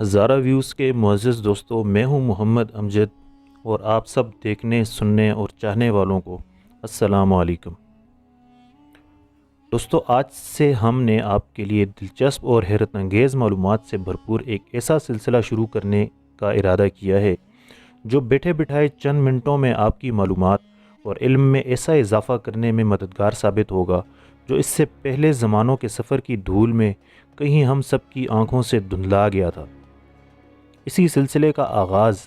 Hazara views کے معزز دوستوں، میں ہوں محمد امجد اور آپ سب دیکھنے سننے اور چاہنے والوں کو السلام علیکم۔ دوستو، آج سے ہم نے آپ کے لیے دلچسپ اور حیرت انگیز معلومات سے بھرپور ایک ایسا سلسلہ شروع کرنے کا ارادہ کیا ہے جو بیٹھے بٹھائے چند منٹوں میں آپ کی معلومات اور علم میں ایسا اضافہ کرنے میں مددگار ثابت ہوگا جو اس سے پہلے زمانوں کے سفر کی دھول میں کہیں ہم سب کی آنکھوں سے دھندلا گیا تھا۔ اسی سلسلے کا آغاز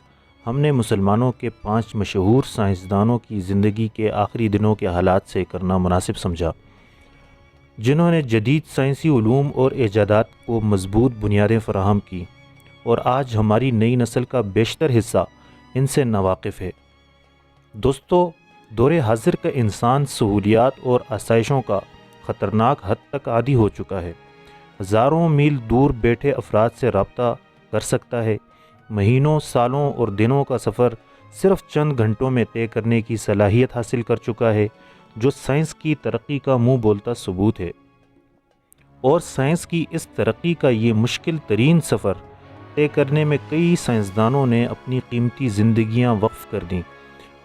ہم نے مسلمانوں کے 5 مشہور سائنسدانوں کی زندگی کے آخری دنوں کے حالات سے کرنا مناسب سمجھا، جنہوں نے جدید سائنسی علوم اور ایجادات کو مضبوط بنیادیں فراہم کی، اور آج ہماری نئی نسل کا بیشتر حصہ ان سے ناواقف ہے۔ دوستو، دور حاضر کا انسان سہولیات اور آسائشوں کا خطرناک حد تک عادی ہو چکا ہے۔ ہزاروں میل دور بیٹھے افراد سے رابطہ کر سکتا ہے، مہینوں، سالوں اور دنوں کا سفر صرف چند گھنٹوں میں طے کرنے کی صلاحیت حاصل کر چکا ہے، جو سائنس کی ترقی کا منہ بولتا ثبوت ہے۔ اور سائنس کی اس ترقی کا یہ مشکل ترین سفر طے کرنے میں کئی سائنسدانوں نے اپنی قیمتی زندگیاں وقف کر دیں،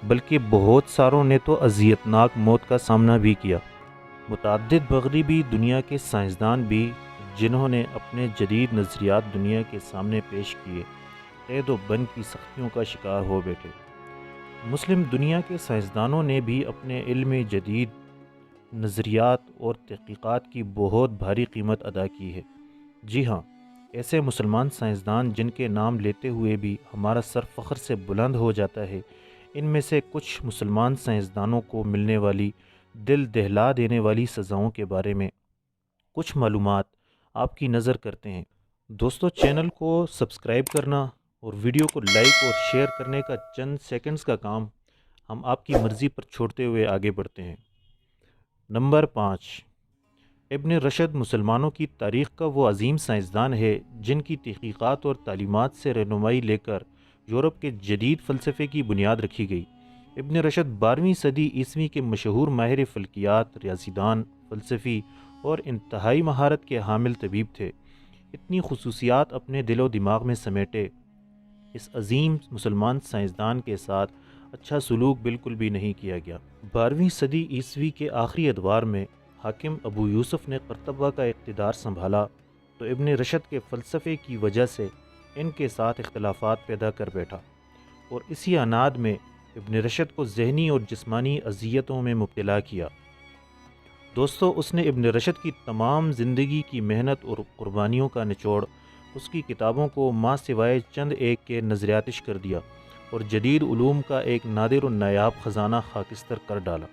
بلکہ بہت ساروں نے تو اذیتناک موت کا سامنا بھی کیا۔ متعدد مغربی دنیا کے سائنسدان بھی، جنہوں نے اپنے جدید نظریات دنیا کے سامنے پیش کیے، قید و بند کی سختیوں کا شکار ہو بیٹھے۔ مسلم دنیا کے سائنسدانوں نے بھی اپنے علم جدید، نظریات اور تحقیقات کی بہت بھاری قیمت ادا کی ہے۔ جی ہاں، ایسے مسلمان سائنسدان جن کے نام لیتے ہوئے بھی ہمارا سر فخر سے بلند ہو جاتا ہے، ان میں سے کچھ مسلمان سائنسدانوں کو ملنے والی دل دہلا دینے والی سزاؤں کے بارے میں کچھ معلومات آپ کی نظر کرتے ہیں۔ دوستو، چینل کو سبسکرائب کرنا اور ویڈیو کو لائک اور شیئر کرنے کا چند سیکنڈز کا کام ہم آپ کی مرضی پر چھوڑتے ہوئے آگے بڑھتے ہیں۔ نمبر 5، ابن رشد مسلمانوں کی تاریخ کا وہ عظیم سائنسدان ہے جن کی تحقیقات اور تعلیمات سے رہنمائی لے کر یورپ کے جدید فلسفے کی بنیاد رکھی گئی۔ ابن رشد 12ویں صدی عیسوی کے مشہور ماہر فلکیات، ریاضی دان، فلسفی اور انتہائی مہارت کے حامل طبیب تھے۔ اتنی خصوصیات اپنے دل و دماغ میں سمیٹے اس عظیم مسلمان سائنسدان کے ساتھ اچھا سلوک بالکل بھی نہیں کیا گیا۔ 12ویں صدی عیسوی کے آخری ادوار میں حاکم ابو یوسف نے قرطبہ کا اقتدار سنبھالا تو ابن رشد کے فلسفے کی وجہ سے ان کے ساتھ اختلافات پیدا کر بیٹھا، اور اسی عناد میں ابن رشد کو ذہنی اور جسمانی اذیتوں میں مبتلا کیا۔ دوستو، اس نے ابن رشد کی تمام زندگی کی محنت اور قربانیوں کا نچوڑ اس کی کتابوں کو ماں سوائے چند ایک کے نظریاتش کر دیا اور جدید علوم کا ایک نادر و نایاب خزانہ خاکستر کر ڈالا۔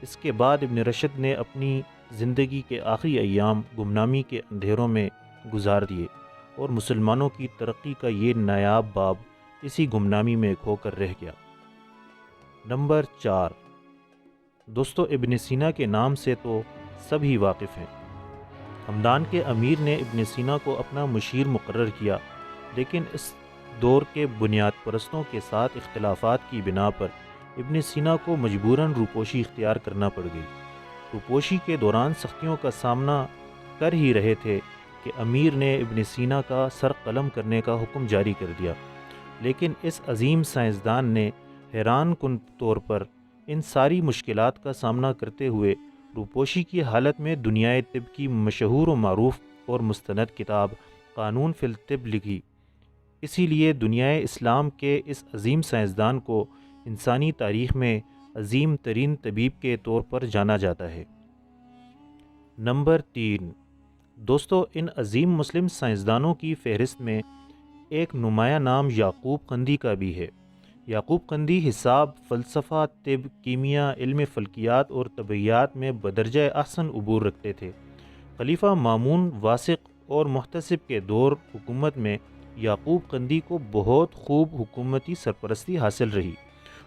اس کے بعد ابن رشد نے اپنی زندگی کے آخری ایام گمنامی کے اندھیروں میں گزار دیے، اور مسلمانوں کی ترقی کا یہ نایاب باب اسی گمنامی میں کھو کر رہ گیا۔ نمبر 4، دوستو، ابن سینا کے نام سے تو سب ہی واقف ہیں۔ ہمدان کے امیر نے ابن سینا کو اپنا مشیر مقرر کیا، لیکن اس دور کے بنیاد پرستوں کے ساتھ اختلافات کی بنا پر ابن سینا کو مجبوراً روپوشی اختیار کرنا پڑ گئی۔ روپوشی کے دوران سختیوں کا سامنا کر ہی رہے تھے کہ امیر نے ابن سینا کا سر قلم کرنے کا حکم جاری کر دیا، لیکن اس عظیم سائنسدان نے حیران کن طور پر ان ساری مشکلات کا سامنا کرتے ہوئے روپوشی کی حالت میں دنیائے طب کی مشہور و معروف اور مستند کتاب قانون فی الطب لکھی۔ اسی لیے دنیائے اسلام کے اس عظیم سائنسدان کو انسانی تاریخ میں عظیم ترین طبیب کے طور پر جانا جاتا ہے۔ نمبر 3، دوستو، ان عظیم مسلم سائنسدانوں کی فہرست میں ایک نمایاں نام یعقوب قندی کا بھی ہے۔ یعقوب قندی حساب، فلسفہ، طب، کیمیا، علم فلکیات اور طبیعیات میں بدرجہ احسن عبور رکھتے تھے۔ خلیفہ مامون واثق اور محتسب کے دور حکومت میں یعقوب قندی کو بہت خوب حکومتی سرپرستی حاصل رہی،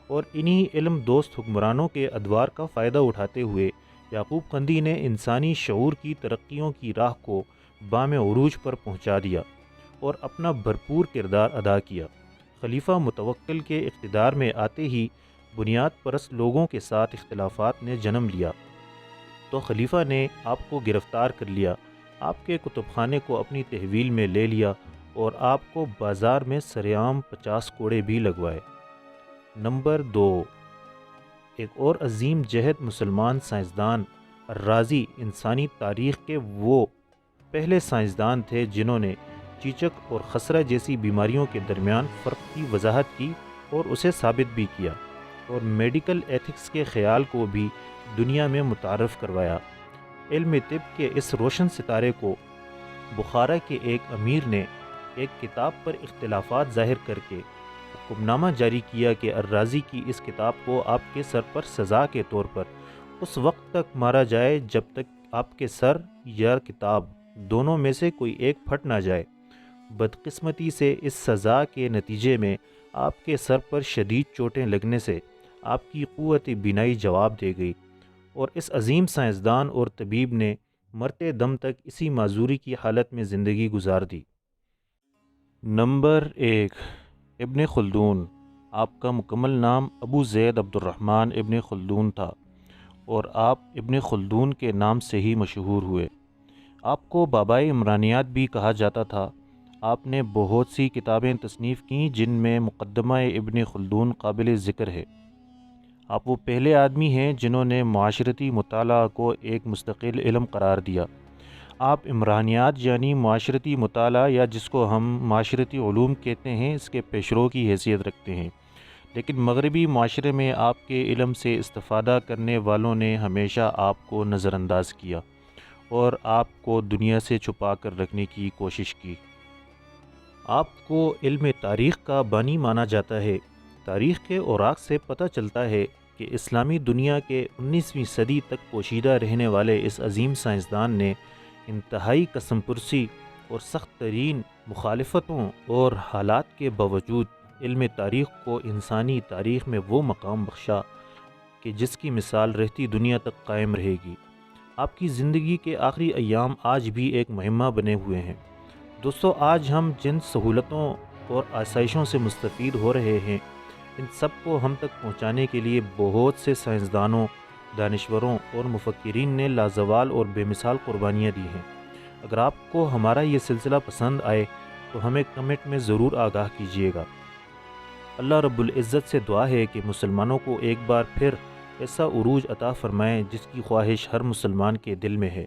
اور انہی علم دوست حکمرانوں کے ادوار کا فائدہ اٹھاتے ہوئے یعقوب قندی نے انسانی شعور کی ترقیوں کی راہ کو بام عروج پر پہنچا دیا اور اپنا بھرپور کردار ادا کیا۔ خلیفہ متوکل کے اقتدار میں آتے ہی بنیاد پرست لوگوں کے ساتھ اختلافات نے جنم لیا، تو خلیفہ نے آپ کو گرفتار کر لیا، آپ کے کتب خانے کو اپنی تحویل میں لے لیا اور آپ کو بازار میں سریعام 50 کوڑے بھی لگوائے۔ نمبر 2، ایک اور عظیم جہد مسلمان سائنسدان الرازی انسانی تاریخ کے وہ پہلے سائنسدان تھے جنہوں نے چیچک اور خسرہ جیسی بیماریوں کے درمیان فرق کی وضاحت کی اور اسے ثابت بھی کیا، اور میڈیکل ایتھکس کے خیال کو بھی دنیا میں متعارف کروایا۔ علم طب کے اس روشن ستارے کو بخارا کے ایک امیر نے ایک کتاب پر اختلافات ظاہر کر کے حکم نامہ جاری کیا کہ الرازی کی اس کتاب کو آپ کے سر پر سزا کے طور پر اس وقت تک مارا جائے جب تک آپ کے سر یا کتاب دونوں میں سے کوئی ایک پھٹ نہ جائے۔ بدقسمتی سے اس سزا کے نتیجے میں آپ کے سر پر شدید چوٹیں لگنے سے آپ کی قوت بینائی جواب دے گئی، اور اس عظیم سائنسدان اور طبیب نے مرتے دم تک اسی معذوری کی حالت میں زندگی گزار دی۔ نمبر 1، ابن خلدون۔ آپ کا مکمل نام ابو زید عبد الرحمن ابن خلدون تھا، اور آپ ابن خلدون کے نام سے ہی مشہور ہوئے۔ آپ کو بابائے عمرانیات بھی کہا جاتا تھا۔ آپ نے بہت سی کتابیں تصنیف کیں جن میں مقدمہ ابن خلدون قابل ذکر ہے۔ آپ وہ پہلے آدمی ہیں جنہوں نے معاشرتی مطالعہ کو ایک مستقل علم قرار دیا۔ آپ عمرانیات یعنی معاشرتی مطالعہ، یا جس کو ہم معاشرتی علوم کہتے ہیں، اس کے پیشرو کی حیثیت رکھتے ہیں، لیکن مغربی معاشرے میں آپ کے علم سے استفادہ کرنے والوں نے ہمیشہ آپ کو نظر انداز کیا اور آپ کو دنیا سے چھپا کر رکھنے کی کوشش کی۔ آپ کو علم تاریخ کا بانی مانا جاتا ہے۔ تاریخ کے اوراق سے پتہ چلتا ہے کہ اسلامی دنیا کے 19ویں صدی تک پوشیدہ رہنے والے اس عظیم سائنسدان نے انتہائی قسم پرسی اور سخت ترین مخالفتوں اور حالات کے باوجود علم تاریخ کو انسانی تاریخ میں وہ مقام بخشا کہ جس کی مثال رہتی دنیا تک قائم رہے گی۔ آپ کی زندگی کے آخری ایام آج بھی ایک مہمہ بنے ہوئے ہیں۔ دوستو، آج ہم جن سہولتوں اور آسائشوں سے مستفید ہو رہے ہیں، ان سب کو ہم تک پہنچانے کے لیے بہت سے سائنسدانوں، دانشوروں اور مفکرین نے لازوال اور بے مثال قربانیاں دی ہیں۔ اگر آپ کو ہمارا یہ سلسلہ پسند آئے تو ہمیں کمنٹ میں ضرور آگاہ کیجیے گا۔ اللہ رب العزت سے دعا ہے کہ مسلمانوں کو ایک بار پھر ایسا عروج عطا فرمائیں جس کی خواہش ہر مسلمان کے دل میں ہے۔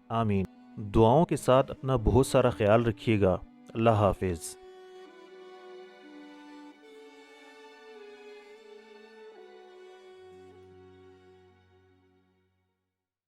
آمین۔ دعاؤں کے ساتھ اپنا بہت سارا خیال رکھیے گا۔ اللہ حافظ۔